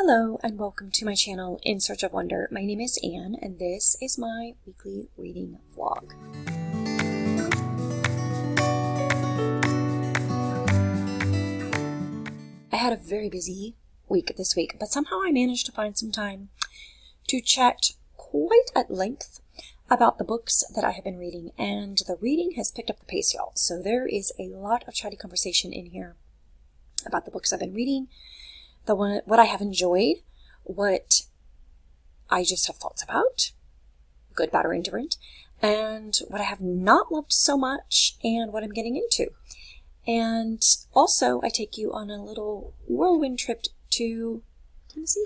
Hello and welcome to my channel In Search of Wonder. My name is Anne and this is my weekly reading vlog. I had a very busy week this week, but somehow I managed to find some time to chat quite at length about the books that I have been reading, and the reading has picked up the pace, y'all. So there is a lot of chatty conversation in here about the books I've been reading, what I have enjoyed, what I just have thoughts about, good, bad, or indifferent, and what I have not loved so much, and what I'm getting into. And also, I take you on a little whirlwind trip to Tennessee.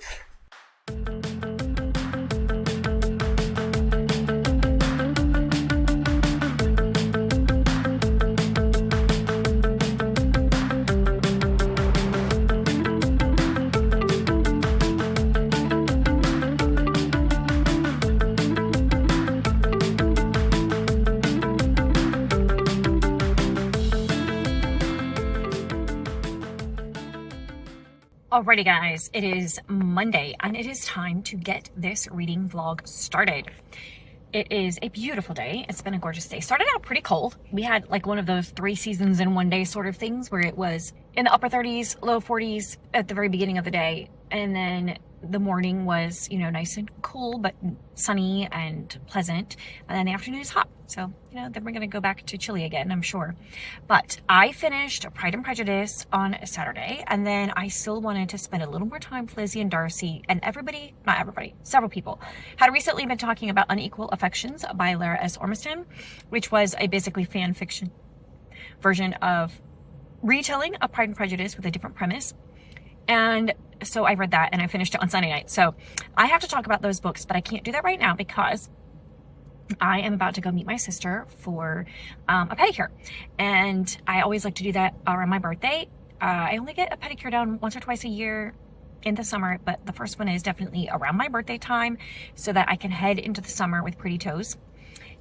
Alrighty guys, it is Monday and it is time to get this reading vlog started. It is a beautiful day. It's been a gorgeous day. Started out pretty cold. We had like one of those 3 seasons in one day sort of things where it was in the upper 30s, low 40s at the very beginning of the day. And then the morning was, nice and cool, but sunny and pleasant. And then the afternoon is hot. So, then we're going to go back to chilly again, I'm sure. But I finished Pride and Prejudice on Saturday. And then I still wanted to spend a little more time with Lizzie and Darcy and several people had recently been talking about Unequal Affections by Lara Ormiston, which was a basically fan fiction version of retelling of Pride and Prejudice with a different premise. And so I read that and I finished it on Sunday night. So I have to talk about those books, but I can't do that right now because I am about to go meet my sister for a pedicure. And I always like to do that around my birthday. I only get a pedicure done once or twice a year in the summer, but the first one is definitely around my birthday time so that I can head into the summer with pretty toes.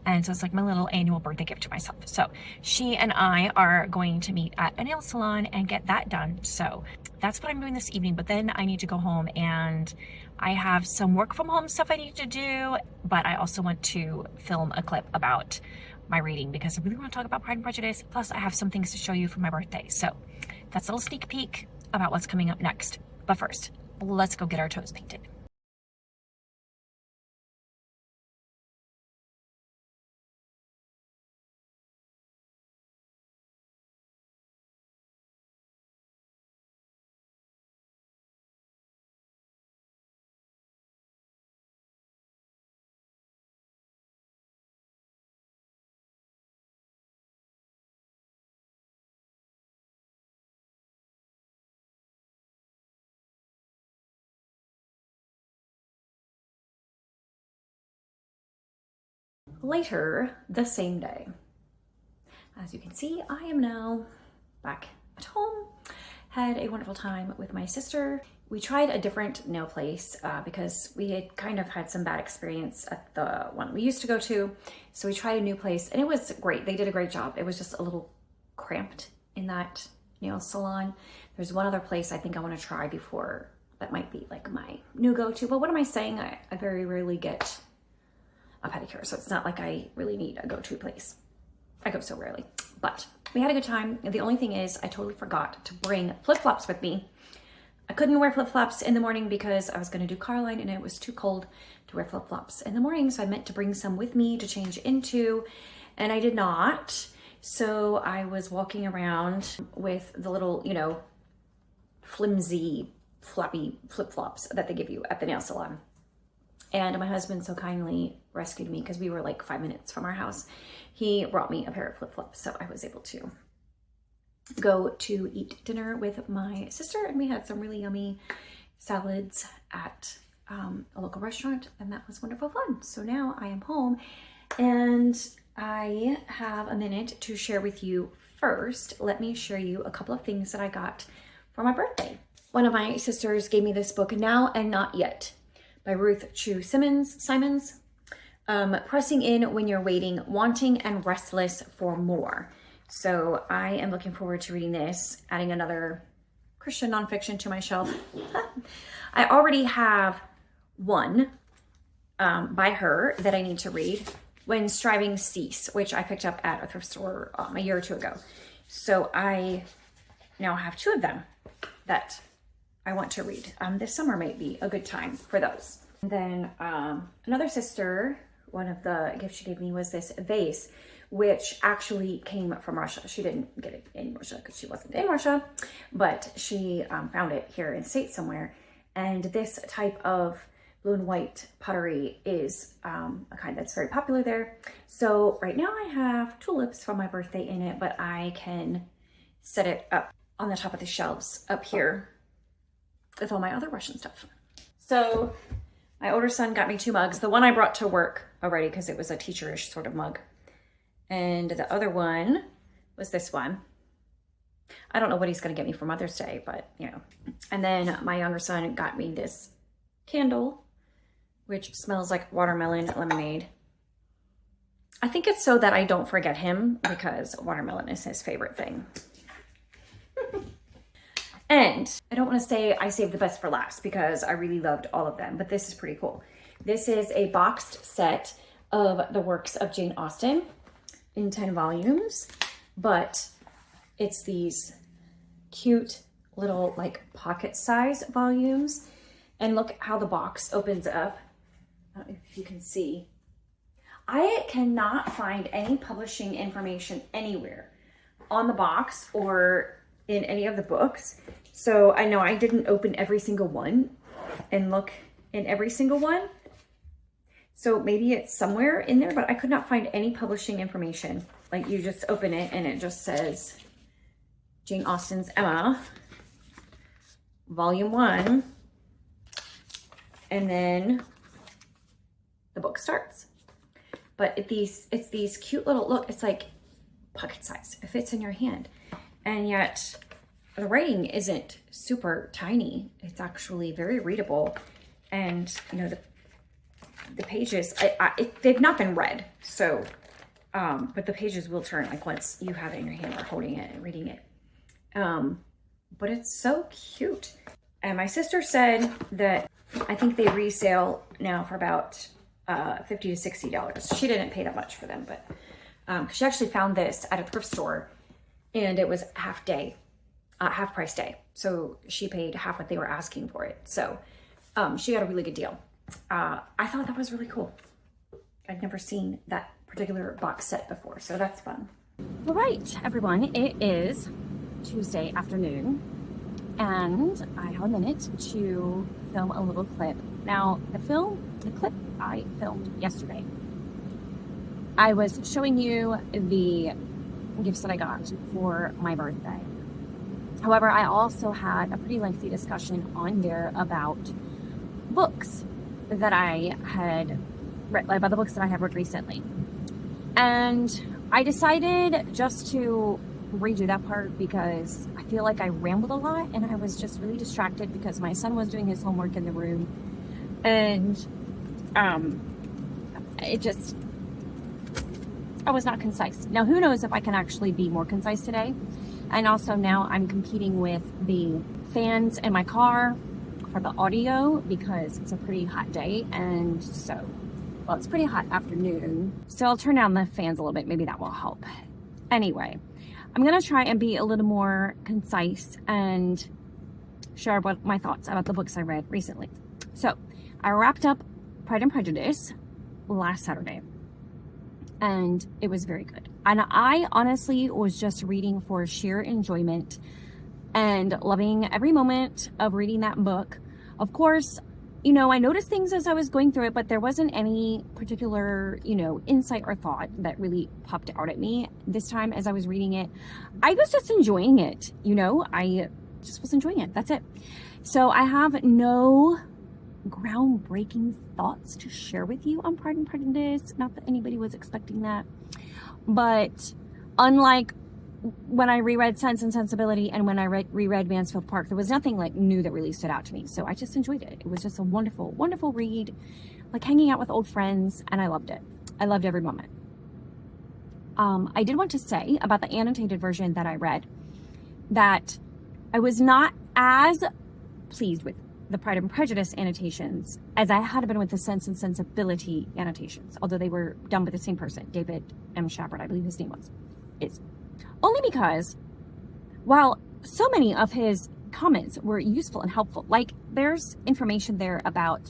And so it's like my little annual birthday gift to myself. So she and I are going to meet at a nail salon and get that done. So that's what I'm doing this evening. But then I need to go home and I have some work from home stuff I need to do. But I also want to film a clip about my reading because I really want to talk about Pride and Prejudice. Plus I have some things to show you for my birthday. So that's a little sneak peek about what's coming up next. But first, let's go get our toes painted. Later the same day. As you can see, I am now back at home. Had a wonderful time with my sister. We tried a different nail place because we had kind of had some bad experience at the one we used to go to. So we tried a new place and it was great. They did a great job. It was just a little cramped in that nail salon. There's one other place I think I want to try before that might be like my new go-to. But what am I saying? I very rarely get a pedicure, so it's not like I really need a go-to place. I go so rarely, but we had a good time. The only thing is I totally forgot to bring flip-flops with me. I couldn't wear flip-flops in the morning because I was going to do Caroline and it was too cold to wear flip-flops in the morning, so I meant to bring some with me to change into, and I did not. So I was walking around with the little, flimsy, floppy flip-flops that they give you at the nail salon. And my husband so kindly rescued me because we were like 5 minutes from our house. He brought me a pair of flip-flops, so I was able to go to eat dinner with my sister, and we had some really yummy salads at a local restaurant, and that was wonderful fun. So now I am home, and I have a minute to share with you. First, let me show you a couple of things that I got for my birthday. One of my sisters gave me this book, Now and Not Yet, by Ruth Chou Simons. Pressing in when you're waiting, wanting and restless for more. So I am looking forward to reading this, adding another Christian nonfiction to my shelf. I already have one by her that I need to read, When Strivings Cease, which I picked up at a thrift store a year or two ago. So I now have two of them that I want to read. This summer might be a good time for those. And then another sister, one of the gifts she gave me was this vase, which actually came from Russia. She didn't get it in Russia because she wasn't in Russia, but she found it here in the States somewhere. And this type of blue and white pottery is a kind that's very popular there. So right now I have tulips from my birthday in it, but I can set it up on the top of the shelves up here with all my other Russian stuff. So my older son got me two mugs. The one I brought to work already because it was a teacherish sort of mug. And the other one was this one. I don't know what he's going to get me for Mother's Day, but you know. And then my younger son got me this candle, which smells like watermelon lemonade. I think it's so that I don't forget him because watermelon is his favorite thing. And I don't want to say I saved the best for last because I really loved all of them, but this is pretty cool. This is a boxed set of the works of Jane Austen in 10 volumes, but it's these cute little like pocket size volumes. And look how the box opens up. I don't know if you can see. I cannot find any publishing information anywhere on the box or in any of the books. So I know I didn't open every single one and look in every single one. So maybe it's somewhere in there, but I could not find any publishing information. Like you just open it and it just says Jane Austen's Emma, Volume 1. And then the book starts. But it's these cute little, look, it's like pocket size. It fits in your hand. And yet the writing isn't super tiny. It's actually very readable. And you know, the pages, they've not been read. So, but the pages will turn like once you have it in your hand or holding it and reading it. But it's so cute. And my sister said that I think they resale now for about $50 to $60. She didn't pay that much for them, but she actually found this at a thrift store and it was half price day. So she paid half what they were asking for it. So she got a really good deal. I thought that was really cool. I'd never seen that particular box set before, so that's fun. All right, everyone, it is Tuesday afternoon and I have a minute to film a little clip. Now, the clip I filmed yesterday, I was showing you the gifts that I got for my birthday. However, I also had a pretty lengthy discussion on there about books that I had read, about the books that I have read recently. And I decided just to redo that part because I feel like I rambled a lot and I was just really distracted because my son was doing his homework in the room. And I was not concise. Now, who knows if I can actually be more concise today. And also now I'm competing with the fans in my car for the audio because it's a pretty hot day. And so, well, it's pretty hot afternoon. So I'll turn down the fans a little bit. Maybe that will help. Anyway, I'm going to try and be a little more concise and share what my thoughts about the books I read recently. So I wrapped up Pride and Prejudice last Saturday and it was very good. And I honestly was just reading for sheer enjoyment and loving every moment of reading that book. Of course, you know, I noticed things as I was going through it, but there wasn't any particular, you know, insight or thought that really popped out at me this time as I was reading it. I was just enjoying it, you know, I just was enjoying it. That's it. So I have no groundbreaking thoughts to share with you on Pride and Prejudice. Not that anybody was expecting that, but unlike when I reread Sense and Sensibility and when I reread Mansfield Park, there was nothing like new that really stood out to me. So I just enjoyed it. It was just a wonderful, wonderful read, like hanging out with old friends, and I loved it. I loved every moment. I did want to say about the annotated version that I read that I was not as pleased with the Pride and Prejudice annotations as I had been with the Sense and Sensibility annotations, although they were done by the same person, David M. Shapard, I believe his name is. Only because, while so many of his comments were useful and helpful, like there's information there about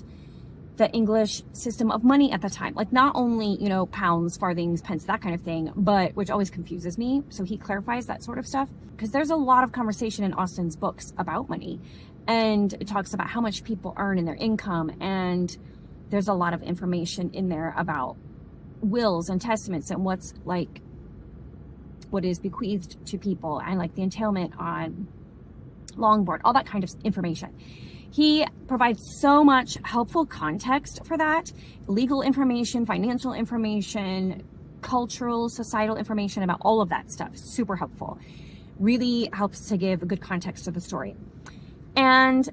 the English system of money at the time, like not only, pounds, farthings, pence, that kind of thing, but which always confuses me. So he clarifies that sort of stuff, because there's a lot of conversation in Austen's books about money, and it talks about how much people earn in their income, and there's a lot of information in there about wills and testaments and what is bequeathed to people, and like the entailment on longboard, all that kind of information. He provides so much helpful context for that, legal information, financial information, cultural, societal information about all of that stuff. Super helpful. Really helps to give a good context to the story. And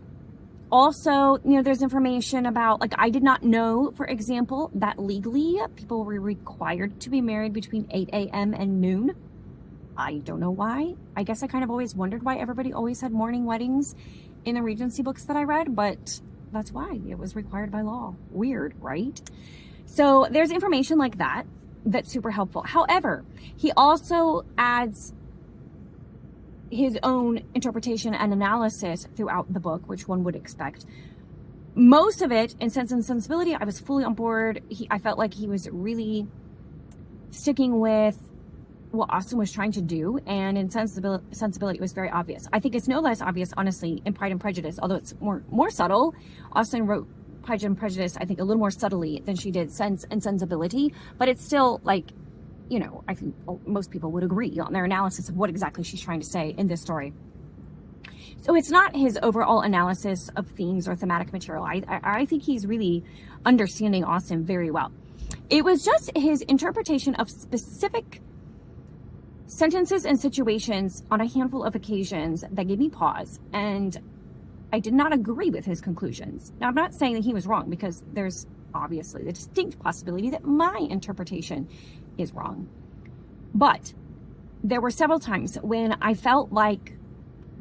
also, there's information about, like, I did not know, for example, that legally people were required to be married between 8 a.m. and noon. I don't know why. I guess I kind of always wondered why everybody always had morning weddings in the Regency books that I read, but that's why it was required by law. Weird, right? So there's information like that that's super helpful. However, he also adds his own interpretation and analysis throughout the book, which one would expect. Most of it in Sense and Sensibility, I was fully on board. I felt like he was really sticking with what Austen was trying to do, and in Sensibility it was very obvious. I think it's no less obvious, honestly, in Pride and Prejudice, although it's more subtle. Austen wrote Pride and Prejudice, I think, a little more subtly than she did Sense and Sensibility, but it's still, like, I think most people would agree on their analysis of what exactly she's trying to say in this story. So it's not his overall analysis of themes or thematic material. I think he's really understanding Austen very well. It was just his interpretation of specific sentences and situations on a handful of occasions that gave me pause, and I did not agree with his conclusions. Now, I'm not saying that he was wrong, because there's obviously the distinct possibility that my interpretation is wrong. But there were several times when I felt like,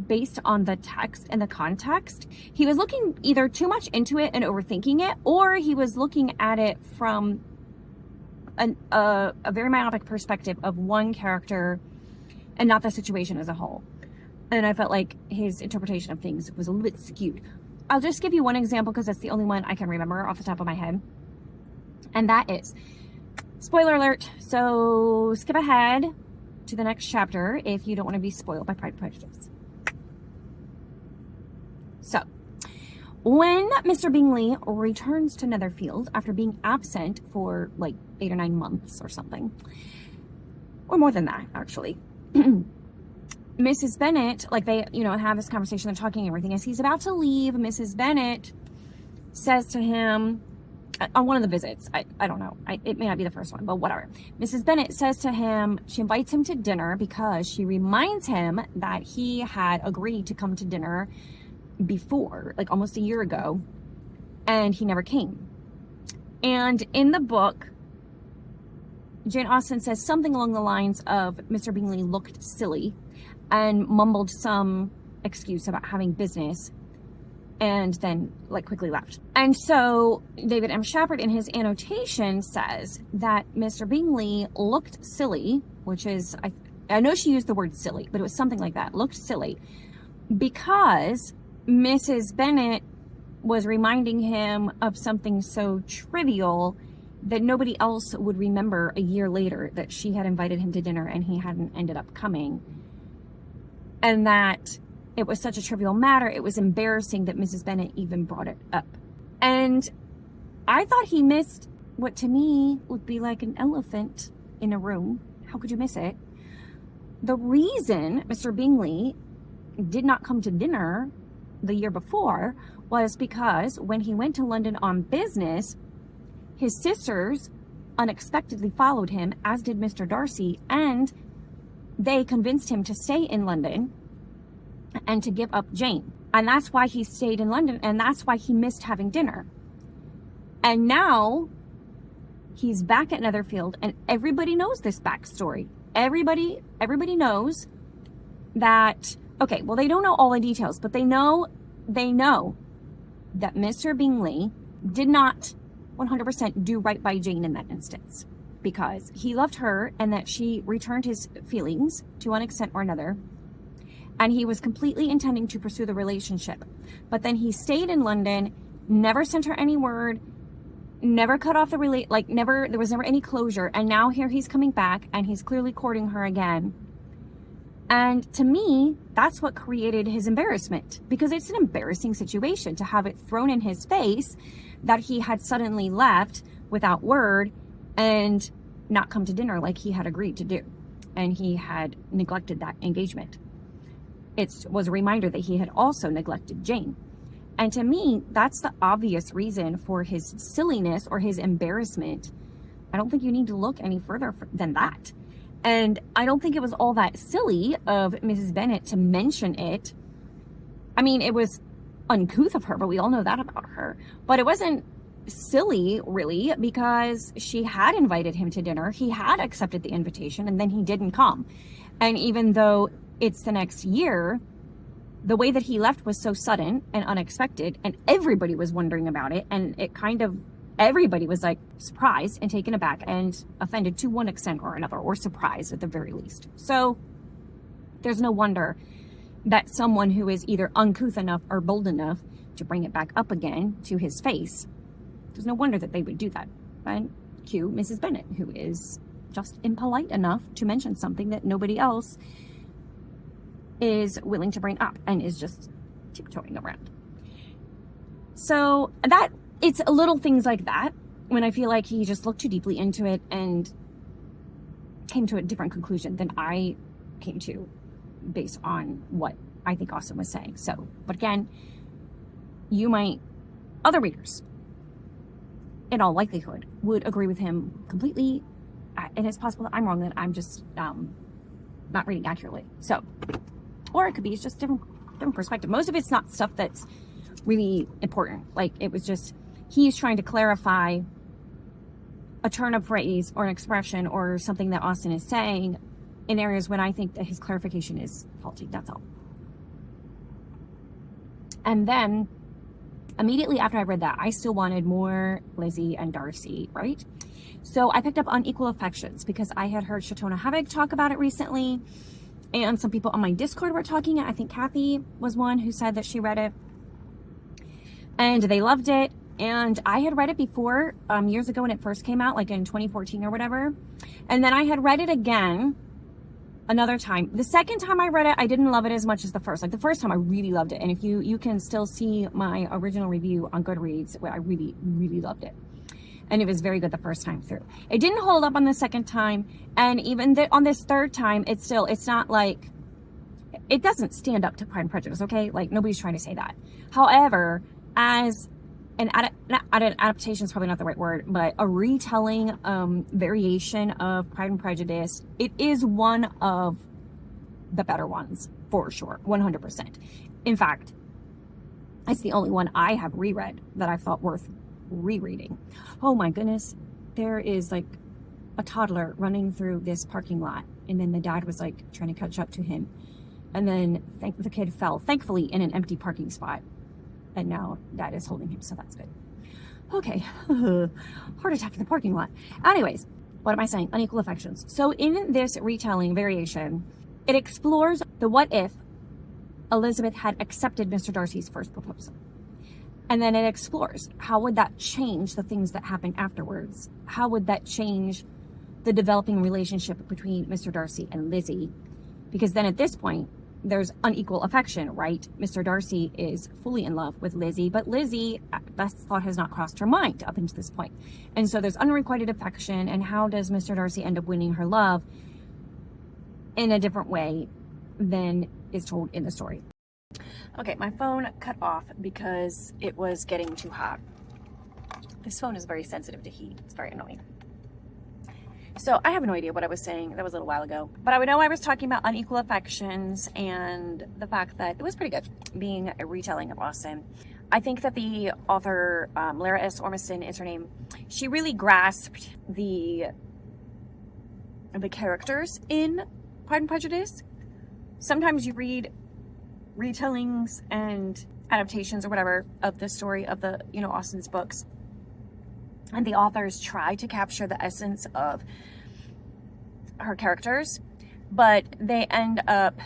based on the text and the context, he was looking either too much into it and overthinking it, or he was looking at it from a very myopic perspective of one character and not the situation as a whole. And I felt like his interpretation of things was a little bit skewed. I'll just give you one example, because that's the only one I can remember off the top of my head. And that is, spoiler alert, so skip ahead to the next chapter if you don't want to be spoiled by Pride and Prejudice. So, when Mr. Bingley returns to Netherfield after being absent for like 8 or 9 months or something, or more than that, actually, Mrs. Bennet, like, they, have this conversation, they're talking and everything. As he's about to leave, Mrs. Bennet says to him, on one of the visits, I don't know, it may not be the first one, but whatever. Mrs. Bennet says to him, she invites him to dinner because she reminds him that he had agreed to come to dinner before, like almost a year ago, and he never came. And in the book, Jane Austen says something along the lines of Mr. Bingley looked silly and mumbled some excuse about having business, and then quickly left. And so David M. Shapard in his annotation says that Mr. Bingley looked silly, which is, I know she used the word silly, but it was something like that, looked silly, because Mrs. Bennet was reminding him of something so trivial that nobody else would remember a year later, that she had invited him to dinner and he hadn't ended up coming. And that it was such a trivial matter, it was embarrassing that Mrs. Bennet even brought it up. And I thought he missed what to me would be like an elephant in a room. How could you miss it? The reason Mr. Bingley did not come to dinner the year before was because when he went to London on business, his sisters unexpectedly followed him, as did Mr. Darcy, and they convinced him to stay in London and to give up Jane. And that's why he stayed in London, and that's why he missed having dinner. And now he's back at Netherfield, and everybody knows this backstory. Everybody knows that, okay, well, they don't know all the details, but they know that Mr. Bingley did not 100% do right by Jane in that instance, because he loved her and that she returned his feelings to one extent or another, and he was completely intending to pursue the relationship. But then he stayed in London, never sent her any word, never cut off the there was never any closure, and now here he's coming back and he's clearly courting her again. And to me, that's what created his embarrassment, because it's an embarrassing situation to have it thrown in his face that he had suddenly left without word and not come to dinner like he had agreed to do, and he had neglected that engagement. It was a reminder that he had also neglected Jane. And to me, that's the obvious reason for his silliness or his embarrassment. I don't think you need to look any further than that. And I don't think it was all that silly of Mrs. Bennet to mention it. I mean, it was uncouth of her, but we all know that about her. But it wasn't silly, really, because she had invited him to dinner. He had accepted the invitation, and then he didn't come. And even though it's the next year, the way that he left was so sudden and unexpected, and everybody was wondering about it, and it kind of, everybody was like surprised and taken aback and offended to one extent or another, or surprised at the very least. So there's no wonder that someone who is either uncouth enough or bold enough to bring it back up again to his face, there's no wonder that they would do that. And cue Mrs. Bennet, who is just impolite enough to mention something that nobody else is willing to bring up and is just tiptoeing around. So that, it's little things like that when I feel like he just looked too deeply into it and came to a different conclusion than I came to based on what I think Austen was saying. So, but again, you might, other readers, in all likelihood, would agree with him completely, and it's possible that I'm wrong, that I'm just not reading accurately. So, or it could be it's just different perspective. Most of it's not stuff that's really important. Like, it was just, he's trying to clarify a turn of phrase or an expression or something that Austen is saying in areas when I think that his clarification is faulty. That's all. And then immediately after I read that, I still wanted more Lizzie and Darcy, right? So I picked up Unequal Affections because I had heard Shatona Havig talk about it recently, and some people on my Discord were talking it. I think Kathy was one who said that she read it and they loved it. And I had read it before, years ago when it first came out, like in 2014 or whatever. And then I had read it again another time. The second time I read it, I didn't love it as much as the first. Like, the first time I really loved it. And if you can still see my original review on Goodreads, where I really, really loved it. And it was very good the first time through. It didn't hold up on the second time. And even on this third time, it's not like, it doesn't stand up to Pride and Prejudice, okay? Like, nobody's trying to say that. However, as an adaptation is probably not the right word, but a retelling variation of Pride and Prejudice, it is one of the better ones, for sure, 100%. In fact, it's the only one I have reread that I thought worth rereading. Oh my goodness, there is like a toddler running through this parking lot, and then the dad was like trying to catch up to him, and then the kid fell, thankfully in an empty parking spot, and now dad is holding him, so that's good. Okay, heart attack in the parking lot. Anyways, what am I saying? Unequal Affections. So in this retelling variation, it explores the what if Elizabeth had accepted Mr. Darcy's first proposal. And then it explores how would that change the things that happen afterwards? How would that change the developing relationship between Mr. Darcy and Lizzie? Because then at this point, there's unequal affection, right? Mr. Darcy is fully in love with Lizzie, but Lizzie, that thought has not crossed her mind up until this point. And so there's unrequited affection, and how does Mr. Darcy end up winning her love in a different way than is told in the story? Okay, my phone cut off because it was getting too hot. This phone is very sensitive to heat. It's very annoying. So I have no idea what I was saying. That was a little while ago. But I know I was talking about Unequal Affections and the fact that it was pretty good being a retelling of Austen. I think that the author, Lara S. Ormiston is her name, she really grasped the characters in Pride and Prejudice. Sometimes you read retellings and adaptations or whatever of the story of the, Austen's books. And the authors try to capture the essence of her characters, but they end up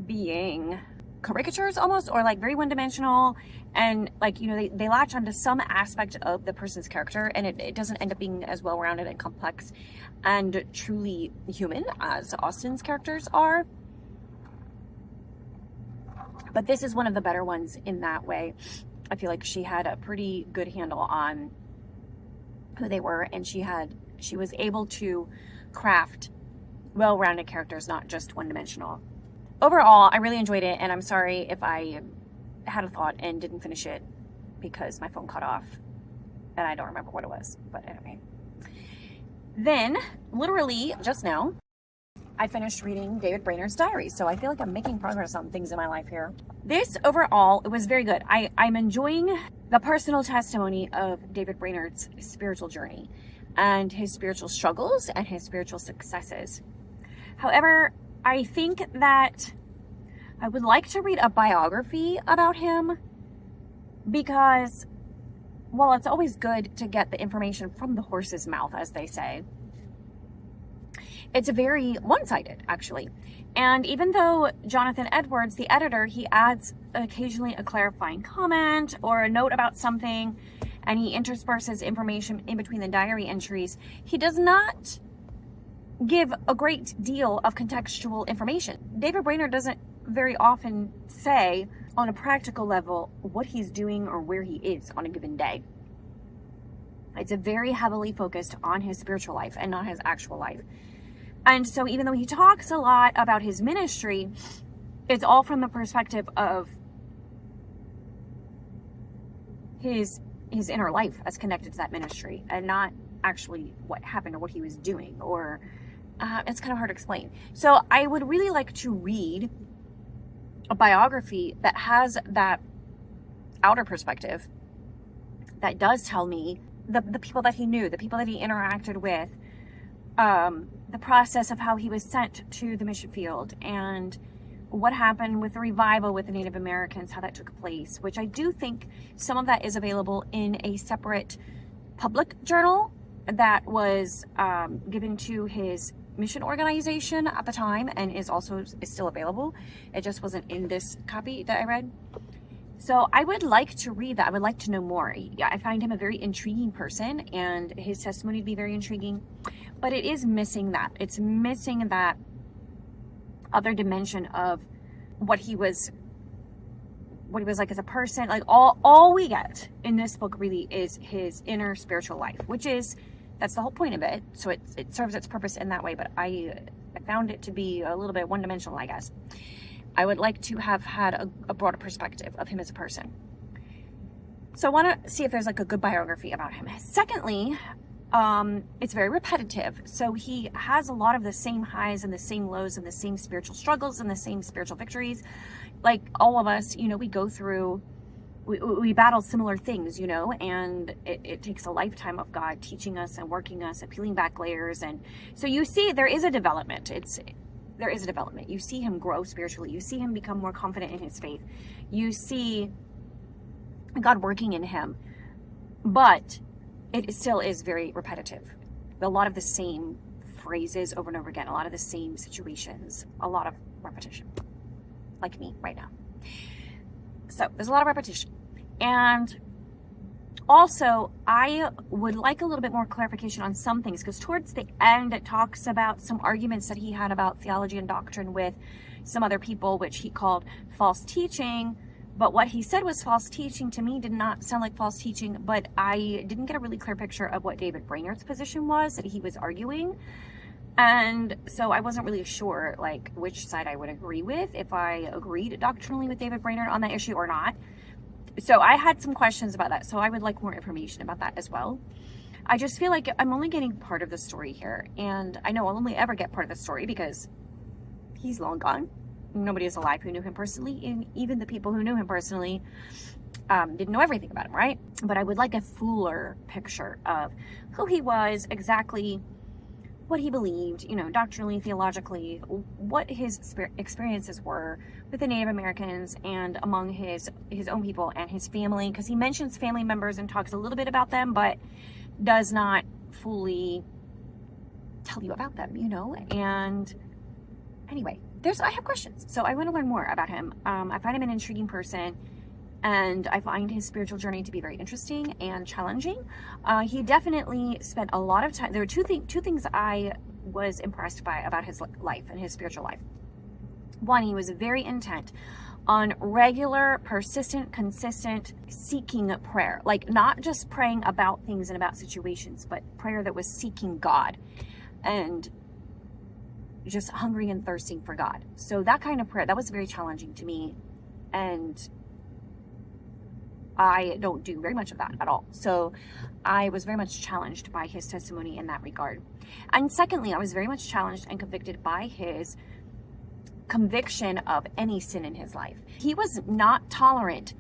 being caricatures almost, or like very one-dimensional, and like, they latch onto some aspect of the person's character, and it doesn't end up being as well-rounded and complex and truly human as Austen's characters are. But this is one of the better ones in that way. I feel like she had a pretty good handle on who they were, and she was able to craft well-rounded characters, not just one-dimensional. Overall, I really enjoyed it, and I'm sorry if I had a thought and didn't finish it because my phone cut off and I don't remember what it was. But anyway. Then, literally just now, I finished reading David Brainerd's diary, so I feel like I'm making progress on things in my life here. This, overall, it was very good. I'm enjoying the personal testimony of David Brainerd's spiritual journey and his spiritual struggles and his spiritual successes. However, I think that I would like to read a biography about him because, while it's always good to get the information from the horse's mouth, as they say, it's very one-sided, actually. And even though Jonathan Edwards, the editor, he adds occasionally a clarifying comment or a note about something, and he intersperses information in between the diary entries, he does not give a great deal of contextual information. David Brainerd doesn't very often say, on a practical level, what he's doing or where he is on a given day. It's a very heavily focused on his spiritual life and not his actual life. And so even though he talks a lot about his ministry, it's all from the perspective of his inner life as connected to that ministry, and not actually what happened or what he was doing, or it's kind of hard to explain. So I would really like to read a biography that has that outer perspective, that does tell me the people that he knew, the people that he interacted with, the process of how he was sent to the mission field, and what happened with the revival with the Native Americans, how that took place, which I do think some of that is available in a separate public journal that was given to his mission organization at the time, and is still available. It just wasn't in this copy that I read. So I would like to read that. I would like to know more. I find him a very intriguing person, and his testimony to be very intriguing, but it is missing that. It's missing that other dimension of what he was like as a person. Like all we get in this book really is his inner spiritual life, that's the whole point of it. So it serves its purpose in that way, but I found it to be a little bit one-dimensional, I guess. I would like to have had a broader perspective of him as a person. So I want to see if there's like a good biography about him. Secondly, it's very repetitive. So he has a lot of the same highs and the same lows and the same spiritual struggles and the same spiritual victories. Like all of us, we go through, we battle similar things, and it takes a lifetime of God teaching us and working us and peeling back layers. And so you see there is a development. There is a development. You see him grow spiritually. You see him become more confident in his faith. You see God working in him. But it still is very repetitive. A lot of the same phrases over and over again. A lot of the same situations. A lot of repetition. Like me right now. So there's a lot of repetition. And also, I would like a little bit more clarification on some things, because towards the end, it talks about some arguments that he had about theology and doctrine with some other people, which he called false teaching. But what he said was false teaching to me did not sound like false teaching, but I didn't get a really clear picture of what David Brainerd's position was that he was arguing. And so I wasn't really sure like which side I would agree with, if I agreed doctrinally with David Brainerd on that issue or not. So I had some questions about that. So I would like more information about that as well. I just feel like I'm only getting part of the story here. And I know I'll only ever get part of the story because he's long gone. Nobody is alive who knew him personally. And even the people who knew him personally didn't know everything about him, right? But I would like a fuller picture of who he was, exactly what he believed, doctrinally, theologically, what his experiences were with the Native Americans and among his own people and his family, because he mentions family members and talks a little bit about them, but does not fully tell you about them, and anyway, I have questions, so I want to learn more about him. I find him an intriguing person, and I find his spiritual journey to be very interesting and challenging. He definitely spent a lot of time. There were two things I was impressed by about his life and his spiritual life. One, he was very intent on regular, persistent, consistent seeking prayer. Like, not just praying about things and about situations, but prayer that was seeking God and just hungry and thirsting for God. So that kind of prayer, that was very challenging to me. And I don't do very much of that at all. So I was very much challenged by his testimony in that regard. And secondly, I was very much challenged and convicted by his conviction of any sin in his life. He was not tolerant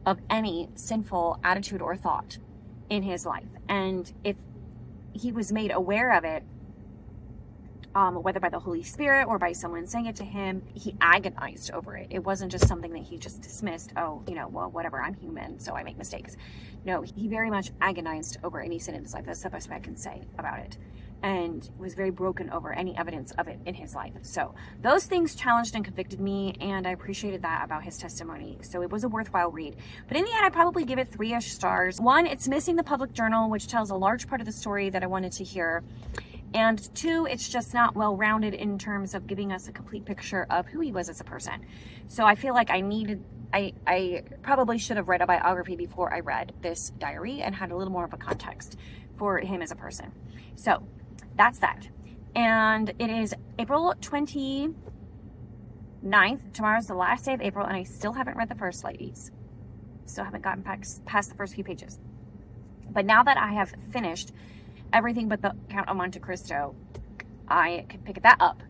of any sinful attitude or thought in his life. And if he was made aware of it, whether by the Holy Spirit or by someone saying it to him, he agonized over it. It wasn't just something that he just dismissed. Oh, well, whatever, I'm human, so I make mistakes. No, he very much agonized over any sin in his life. That's the best way I can say about it. And was very broken over any evidence of it in his life. So those things challenged and convicted me, and I appreciated that about his testimony. So it was a worthwhile read. But in the end, I'd probably give it 3-ish stars. 1, it's missing the public journal, which tells a large part of the story that I wanted to hear. And 2, it's just not well-rounded in terms of giving us a complete picture of who he was as a person. So I feel like I probably should have read a biography before I read this diary and had a little more of a context for him as a person. So that's that. And it is April 29th. Tomorrow's the last day of April, and I still haven't read the first ladies. Still haven't gotten past the first few pages. But now that I have finished everything but the Count of Monte Cristo, I can pick that up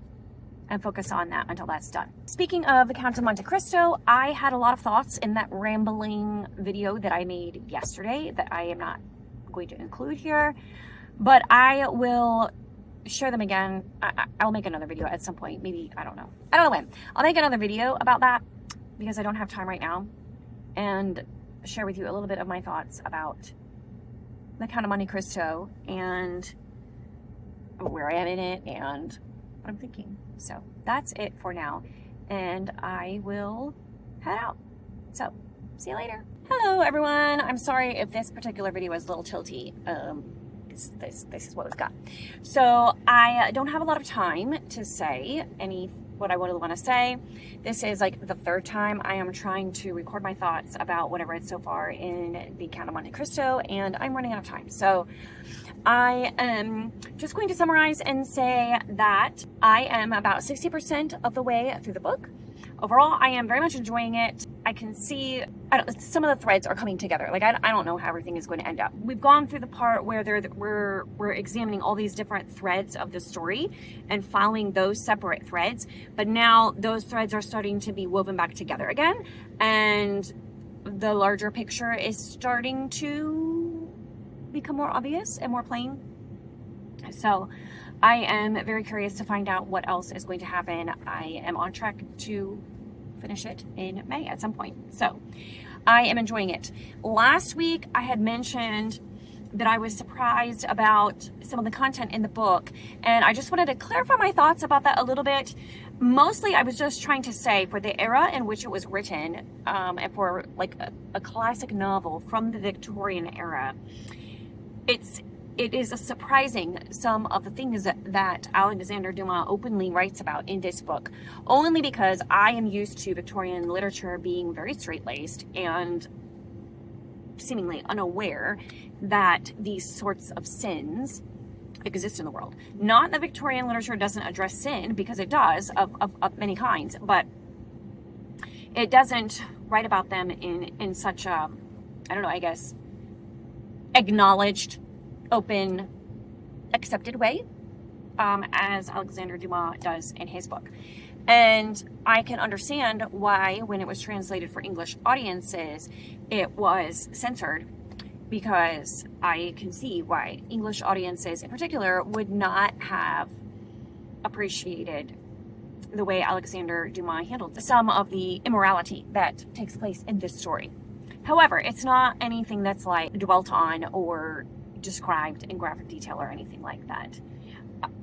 and focus on that until that's done. Speaking of the Count of Monte Cristo, I had a lot of thoughts in that rambling video that I made yesterday that I am not going to include here, but I will share them again. I'll make another video at some point. Maybe, I don't know when. I'll make another video about that because I don't have time right now, and share with you a little bit of my thoughts about the Count of Monte Cristo and where I am in it and what I'm thinking. So that's it for now, and I will head out. So see you later. Hello everyone. I'm sorry if this particular video is a little tilty. This is what we've got. So I don't have a lot of time to say what I would want to say. This is like the third time I am trying to record my thoughts about what I've read so far in the Count of Monte Cristo, and I'm running out of time. So I am just going to summarize and say that I am about 60% of the way through the book. Overall, I am very much enjoying it. I can see some of the threads are coming together. Like, I don't know how everything is going to end up. We've gone through the part where we're examining all these different threads of the story and following those separate threads. But now those threads are starting to be woven back together again. And the larger picture is starting to become more obvious and more plain. So I am very curious to find out what else is going to happen. I am on track to finish it in May at some point. So I am enjoying it. Last week I had mentioned that I was surprised about some of the content in the book, and I just wanted to clarify my thoughts about that a little bit. Mostly I was just trying to say, for the era in which it was written, and for like a classic novel from the Victorian era, it is a surprising some of the things that Alexandre Dumas openly writes about in this book, only because I am used to Victorian literature being very straight-laced and seemingly unaware that these sorts of sins exist in the world. Not that Victorian literature doesn't address sin, because it does, of many kinds, but it doesn't write about them in such a, I don't know, I guess, acknowledged, open, accepted way as Alexandre Dumas does in his book. And I can understand why, when it was translated for English audiences, it was censored because I can see why English audiences in particular would not have appreciated the way Alexandre Dumas handled some of the immorality that takes place in this story. However, it's not anything that's like dwelt on or described in graphic detail or anything like that.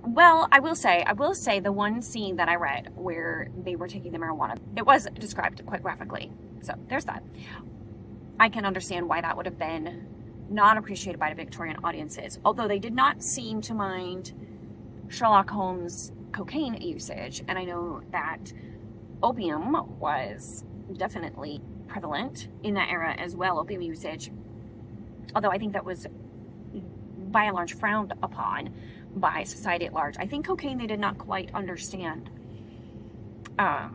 Well, I will say the one scene that I read where they were taking the marijuana, it was described quite graphically. So there's that. I can understand why that would have been not appreciated by the Victorian audiences, although they did not seem to mind Sherlock Holmes' cocaine usage. And I know that opium was definitely prevalent in that era as well, opium usage. Although I think that was by and large frowned upon by society at large. I think cocaine they did not quite understand. I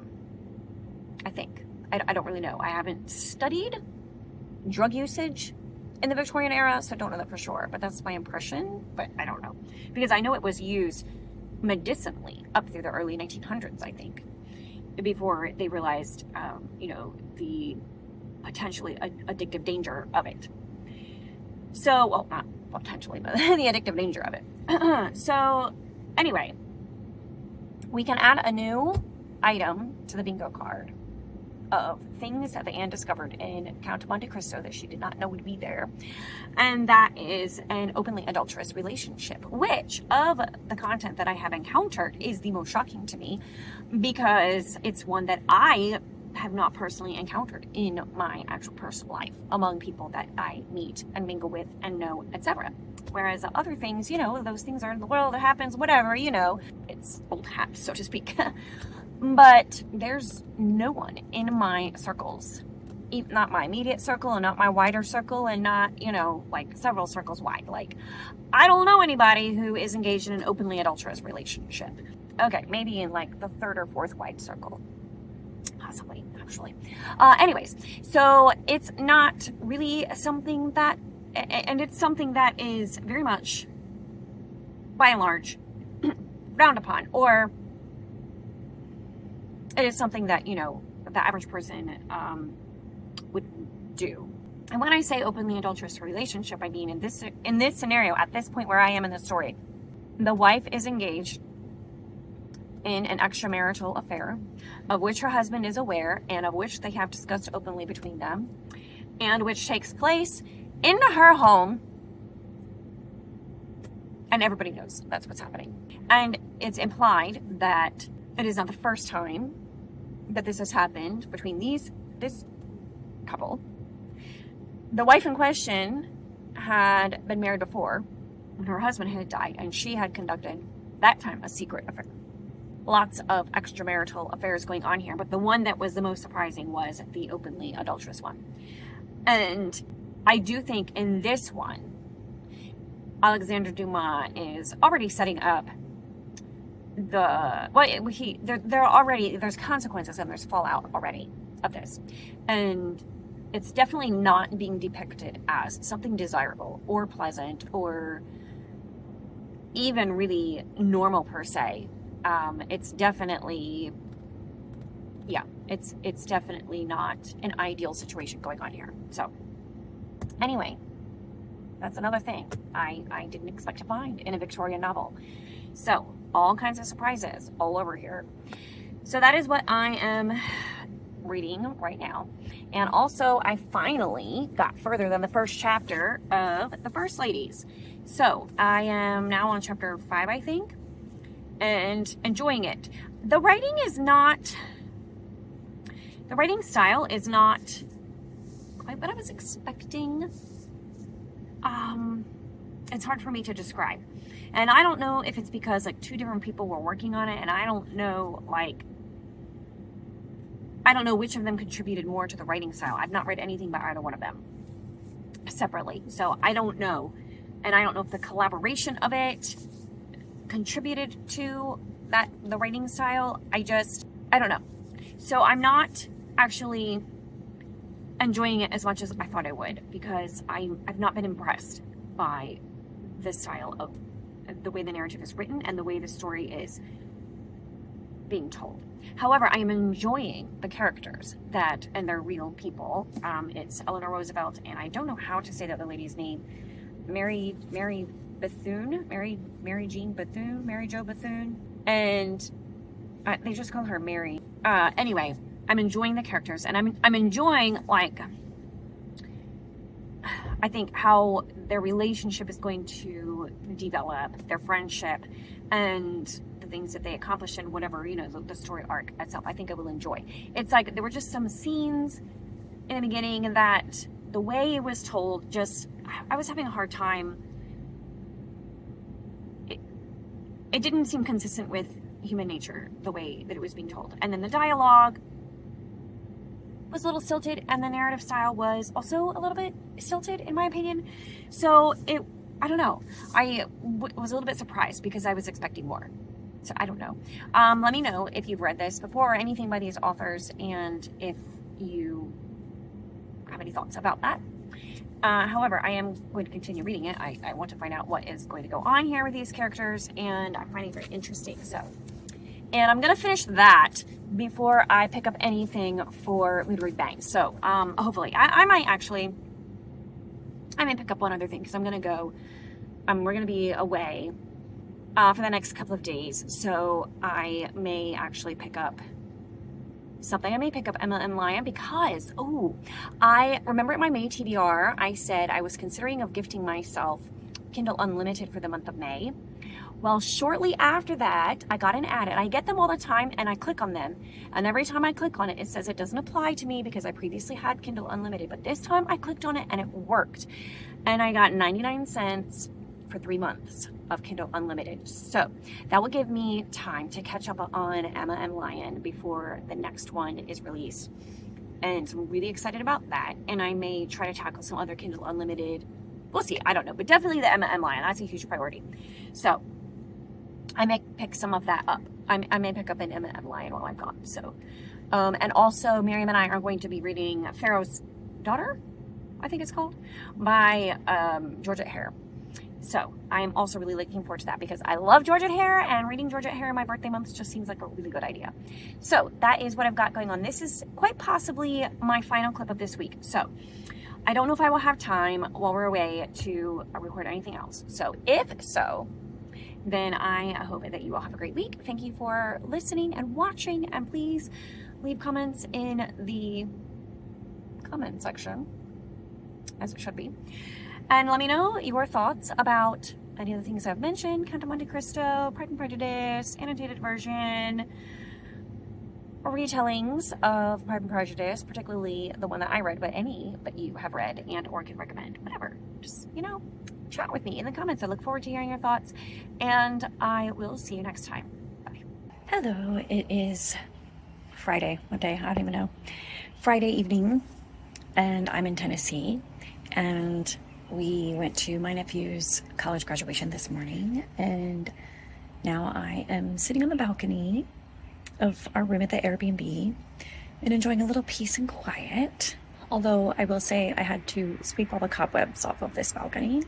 think. I don't really know. I haven't studied drug usage in the Victorian era, so I don't know that for sure. But that's my impression, but I don't know. Because I know it was used medicinally up through the early 1900s, I think, before they realized, the potentially addictive danger of it. So, well, not potentially, but the addictive danger of it. So, anyway, we can add a new item to the bingo card of things that Anne discovered in Count Monte Cristo that she did not know would be there. And that is an openly adulterous relationship, which of the content that I have encountered is the most shocking to me, because it's one that I have not personally encountered in my actual personal life among people that I meet and mingle with and know, etc. Whereas other things, those things are in the world, it happens, whatever, it's old hat, so to speak. But there's no one in my circles, not my immediate circle and not my wider circle and not, like several circles wide. Like, I don't know anybody who is engaged in an openly adulterous relationship. Okay, maybe in like the third or fourth wide circle. Possibly, actually. Anyways, so it's not really something that, and it's something that is very much, by and large, frowned upon, or it is something that, the average person would do. And when I say openly adulterous relationship, I mean in this scenario, at this point where I am in the story, the wife is engaged in an extramarital affair of which her husband is aware and of which they have discussed openly between them, and which takes place in her home, and everybody knows that's what's happening. And it's implied that it is not the first time that this has happened between this couple. The wife in question had been married before when her husband had died, and she had conducted, that time, a secret affair. Lots of extramarital affairs going on here, but the one that was the most surprising was the openly adulterous one. And I do think in this one, Alexandre Dumas is already setting up there's consequences and there's fallout already of this. And it's definitely not being depicted as something desirable or pleasant or even really normal per se. It's definitely, it's definitely not an ideal situation going on here. So anyway, that's another thing I didn't expect to find in a Victorian novel. So all kinds of surprises all over here. So that is what I am reading right now. And also I finally got further than the first chapter of The First Ladies. So I am now on chapter 5, I think, and enjoying it. The writing style is not quite what I was expecting. It's hard for me to describe. And I don't know if it's because like two different people were working on it, and I don't know which of them contributed more to the writing style. I've not read anything by either one of them separately, so I don't know. And I don't know if the collaboration of it contributed to the writing style. I don't know. So I'm not actually enjoying it as much as I thought I would, because I've not been impressed by the style of the way the narrative is written and the way the story is being told. However, I am enjoying the characters and they're real people. It's Eleanor Roosevelt, and I don't know how to say the other lady's name. Mary Bethune, Mary Jean Bethune, Mary Jo Bethune, and they just call her Mary. Anyway, I'm enjoying the characters, and I'm enjoying, like, I think how their relationship is going to develop, their friendship, and the things that they accomplish, and whatever, the story arc itself, I think I will enjoy. It's like there were just some scenes in the beginning that the way it was told, I was having a hard time. It didn't seem consistent with human nature, the way that it was being told. And then the dialogue was a little stilted, and the narrative style was also a little bit stilted, in my opinion. So I don't know. I was a little bit surprised because I was expecting more. So I don't know. Let me know if you've read this before or anything by these authors, and if you have any thoughts about that. However, I am going to continue reading it. I want to find out what is going to go on here with these characters, and I find it very interesting. And I'm going to finish that before I pick up anything for me to read Bang. So hopefully, I may pick up one other thing, because I'm going to go, we're going to be away for the next couple of days. So I may actually pick up something. I may pick up Emma and Lion, because, I remember at my May TBR, I said I was considering of gifting myself Kindle Unlimited for the month of May. Well, shortly after that, I got an ad, and I get them all the time, and I click on them. And every time I click on it, it says it doesn't apply to me because I previously had Kindle Unlimited. But this time I clicked on it and it worked. And I got 99 cents for 3 months of Kindle Unlimited. So that will give me time to catch up on Emma and Lion before the next one is released. And so I'm really excited about that. And I may try to tackle some other Kindle Unlimited. We'll see. I don't know. But definitely the Emma and Lion. That's a huge priority. So I may pick some of that up. I may pick up an Emma and Lion while I'm gone. So, and also Miriam and I are going to be reading Pharaoh's Daughter, I think it's called, by Georgette Hare. So I am also really looking forward to that, because I love Georgette Hare, and reading Georgette Hare in my birthday month just seems like a really good idea. So that is what I've got going on. This is quite possibly my final clip of this week. So I don't know if I will have time while we're away to record anything else. So if so, then I hope that you all have a great week. Thank you for listening and watching, and please leave comments in the comment section, as it should be. And let me know your thoughts about any of the things I've mentioned: Count of Monte Cristo, Pride and Prejudice, annotated version, retellings of Pride and Prejudice, particularly the one that I read, but any that you have read and or can recommend, whatever. Just, chat with me in the comments. I look forward to hearing your thoughts, and I will see you next time. Bye. Hello, it is Friday. What day? I don't even know. Friday evening, and I'm in Tennessee, and we went to my nephew's college graduation this morning, and now I am sitting on the balcony of our room at the Airbnb and enjoying a little peace and quiet. Although I will say I had to sweep all the cobwebs off of this balcony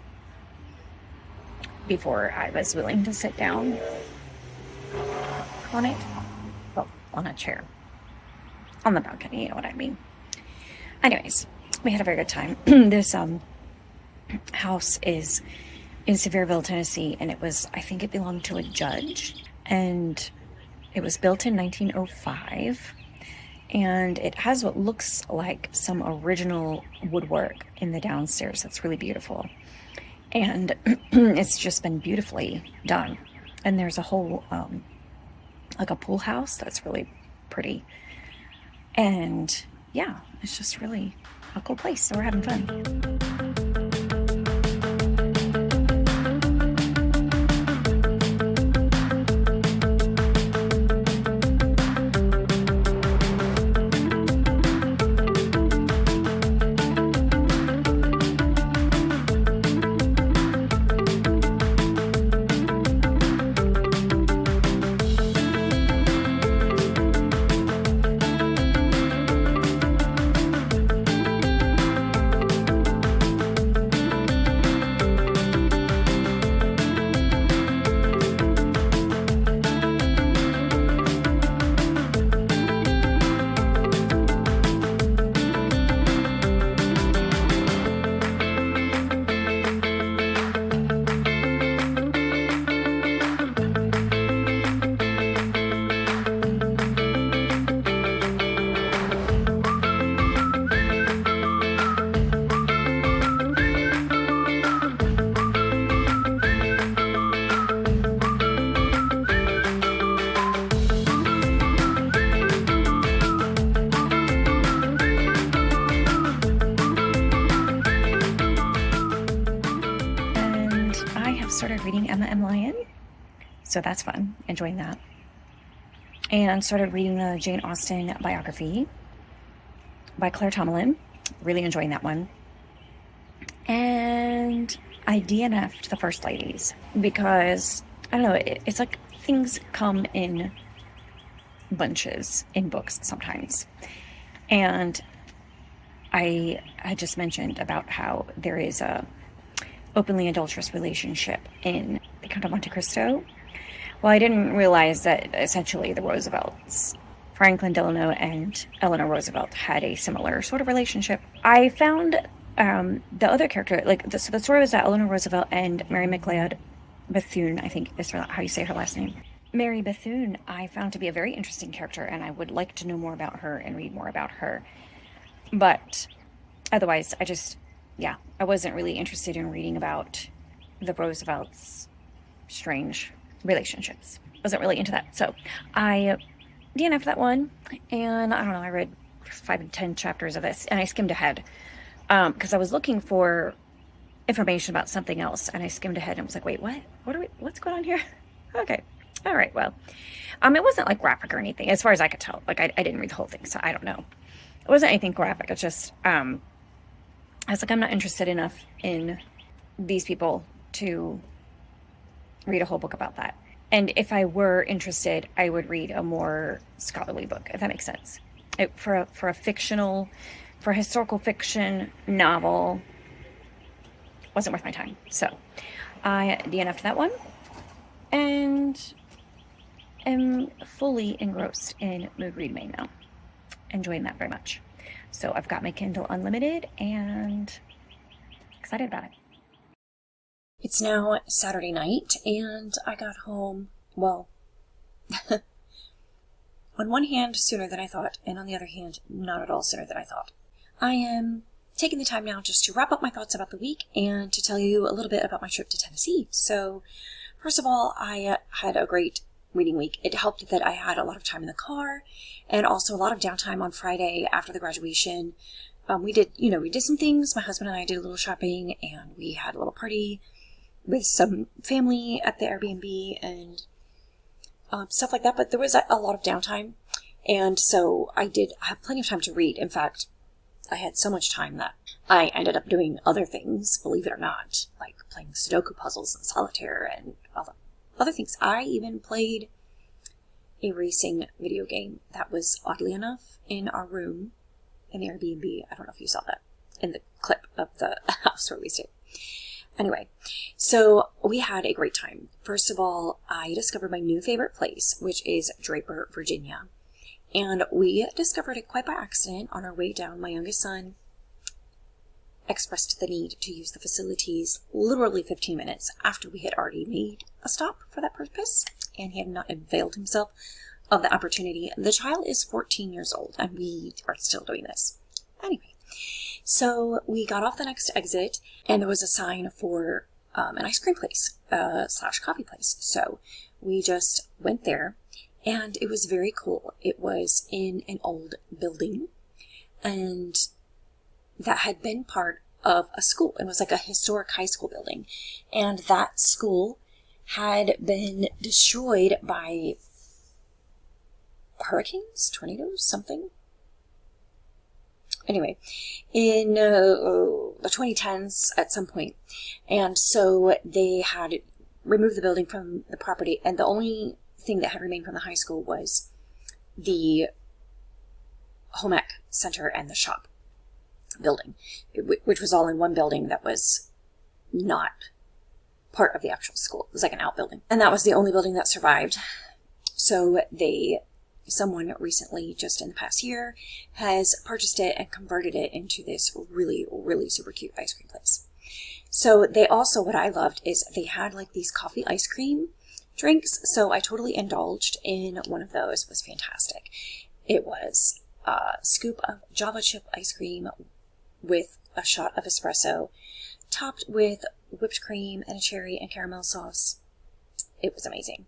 before I was willing to sit down on it. Well, on a chair. On the balcony, you know what I mean. Anyways, we had a very good time. This house is in Sevierville, Tennessee, and I think it belonged to a judge, and it was built in 1905, and it has what looks like some original woodwork in the downstairs that's really beautiful, and it's just been beautifully done. And there's a whole like a pool house that's really pretty, and yeah, it's just really a cool place, so we're having fun. started reading Emma M. Lyon, so that's fun, enjoying that. And started reading the Jane Austen biography by Claire Tomlin, really enjoying that one. And I DNF'd The First Ladies because, I don't know, it's like things come in bunches in books sometimes. And I just mentioned about how there is a openly adulterous relationship in the Count of Monte Cristo. Well, I didn't realize that essentially the Roosevelts, Franklin Delano and Eleanor Roosevelt, had a similar sort of relationship. I found the other character, so the story was that Eleanor Roosevelt and Mary McLeod Bethune, I think is how you say her last name. Mary Bethune, I found to be a very interesting character, and I would like to know more about her and read more about her. But otherwise, I wasn't really interested in reading about the Roosevelts' strange relationships. Wasn't really into that. So I DNF'd that one, and I don't know, I read 5 to 10 chapters of this, and I skimmed ahead because I was looking for information about something else, and I skimmed ahead and was like, wait, what's going on here? Okay. All right, well, it wasn't like graphic or anything, as far as I could tell. Like, I didn't read the whole thing, so I don't know. It wasn't anything graphic. It's just, I was like, I'm not interested enough in these people to read a whole book about that. And if I were interested, I would read a more scholarly book, if that makes sense. For a historical fiction novel, wasn't worth my time. So I DNF'd that one, and am fully engrossed in Mood Read May now. Enjoying that very much. So I've got my Kindle Unlimited and excited about it. It's now Saturday night, and I got home, well, on one hand, sooner than I thought, and on the other hand, not at all sooner than I thought. I am taking the time now just to wrap up my thoughts about the week and to tell you a little bit about my trip to Tennessee. So, first of all, I had a great reading week. It helped that I had a lot of time in the car and also a lot of downtime on Friday after the graduation. We did some things. My husband and I did a little shopping, and we had a little party with some family at the Airbnb and stuff like that. But there was a lot of downtime, and so I did have plenty of time to read. In fact, I had so much time that I ended up doing other things, believe it or not, like playing Sudoku puzzles and solitaire and other things. I even played a racing video game that was, oddly enough, in our room in the Airbnb. I don't know if you saw that in the clip of the house where we stayed. Anyway, so we had a great time. First of all, I discovered my new favorite place, which is Draper, Virginia. And we discovered it quite by accident on our way down. My youngest son expressed the need to use the facilities literally 15 minutes after we had already made a stop for that purpose, and he had not availed himself of the opportunity. The child is 14 years old, and we are still doing this. Anyway, so we got off the next exit, and there was a sign for an ice cream place / coffee place. So we just went there, and it was very cool. It was in an old building, and that had been part of a school. It was like a historic high school building. And that school had been destroyed by hurricanes, tornadoes, something. Anyway, in the 2010s at some point. And so they had removed the building from the property, and the only thing that had remained from the high school was the home ec center and the shop building, which was all in one building that was not part of the actual school. It was like an outbuilding, and that was the only building that survived. So someone recently, just in the past year, has purchased it and converted it into this really, really super cute ice cream place. So they also, what I loved is they had like these coffee ice cream drinks. So I totally indulged in one of those. It was fantastic. It was a scoop of Java chip ice cream with a shot of espresso, topped with whipped cream and a cherry and caramel sauce. It was amazing.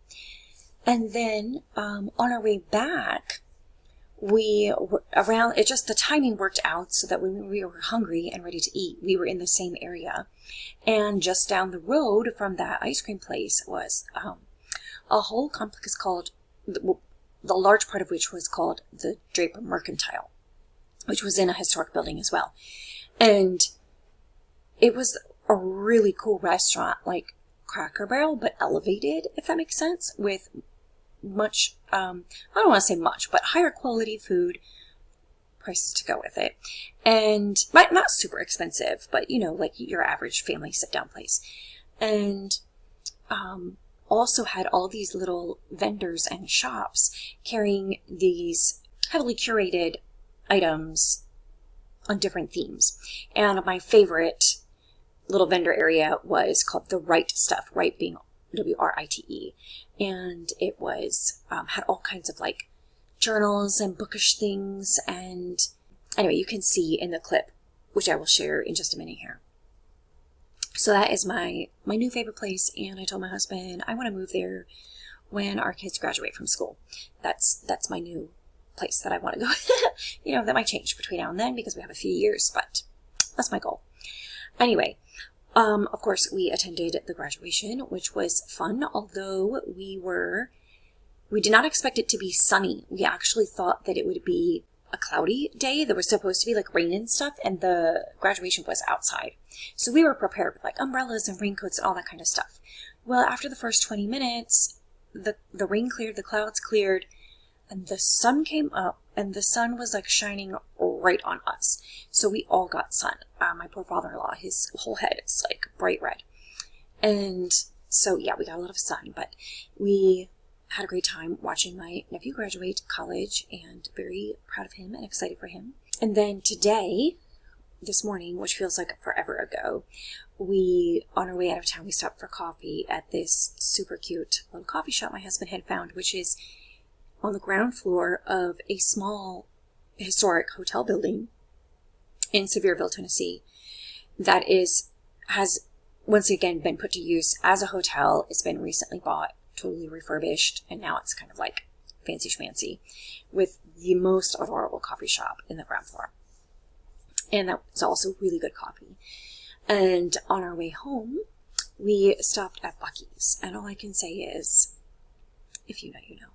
And then on our way back, we were around, it just, the timing worked out so that when we were hungry and ready to eat, we were in the same area. And just down the road from that ice cream place was a whole complex called, the large part of which was called the Draper Mercantile, which was in a historic building as well. And it was a really cool restaurant, like Cracker Barrel, but elevated, if that makes sense, with much, I don't want to say much, but higher quality food, prices to go with it. And not super expensive, but like your average family sit-down place. And also had all these little vendors and shops carrying these heavily curated items on different themes. And my favorite little vendor area was called the Right Stuff, Right being WRITE. And it was, had all kinds of like journals and bookish things. And anyway, you can see in the clip, which I will share in just a minute here. So that is my new favorite place. And I told my husband, I want to move there when our kids graduate from school. That's my new place that I want to go. That might change between now and then because we have a few years, but that's my goal. Anyway, of course, we attended the graduation, which was fun, although we did not expect it to be sunny. We actually thought that it would be a cloudy day. There was supposed to be like rain and stuff, and the graduation was outside. So we were prepared with like umbrellas and raincoats and all that kind of stuff. Well, after the first 20 minutes, the rain cleared, the clouds cleared, and the sun came up, and the sun was like shining right on us. So we all got sun. My poor father-in-law, his whole head is like bright red. And so, yeah, we got a lot of sun, but we had a great time watching my nephew graduate college, and very proud of him and excited for him. And then today, this morning, which feels like forever ago, on our way out of town, we stopped for coffee at this super cute little coffee shop my husband had found, which is on the ground floor of a small historic hotel building in Sevierville, Tennessee, that has once again been put to use as a hotel. It's been recently bought, totally refurbished, and now it's kind of like fancy schmancy with the most adorable coffee shop in the ground floor. And that was also really good coffee. And on our way home, we stopped at Buc-ee's, and all I can say is, if you know, you know.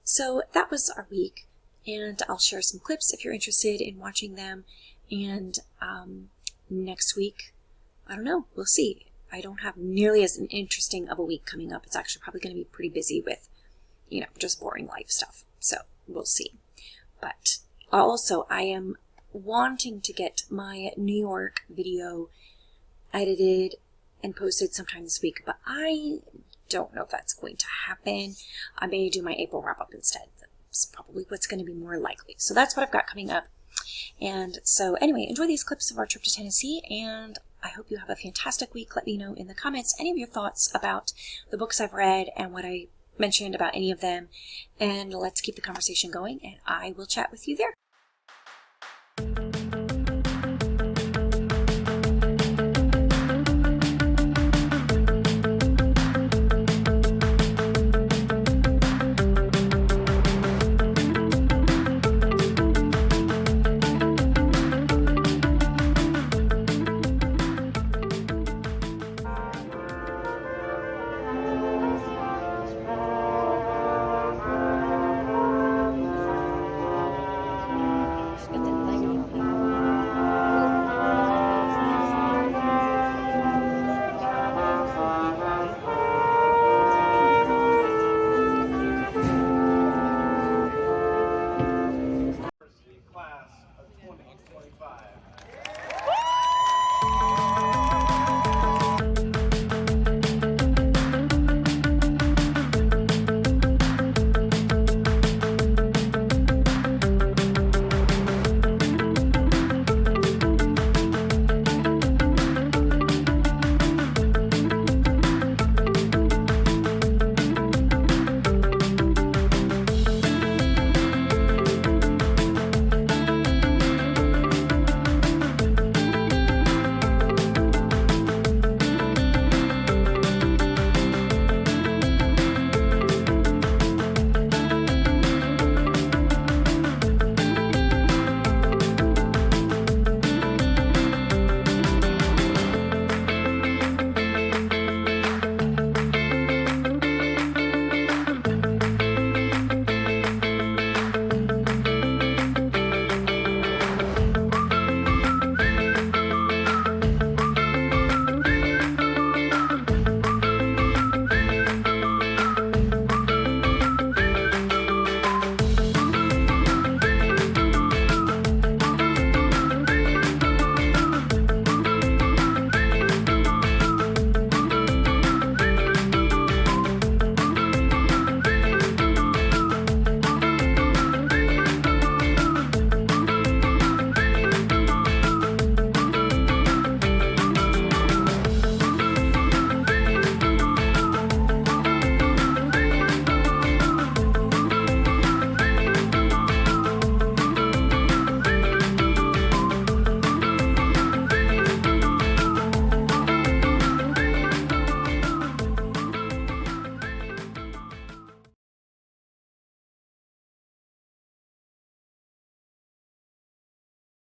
So that was our week, and I'll share some clips if you're interested in watching them. And next week, I don't know, we'll see. I don't have nearly as interesting of a week coming up. It's actually probably going to be pretty busy with, just boring life stuff. So we'll see. But also, I am wanting to get my New York video edited and posted sometime this week, but I don't know if that's going to happen. I may do my April wrap-up instead. That's probably what's going to be more likely. So that's what I've got coming up. And so anyway, enjoy these clips of our trip to Tennessee, and I hope you have a fantastic week. Let me know in the comments any of your thoughts about the books I've read and what I mentioned about any of them, and let's keep the conversation going, and I will chat with you there.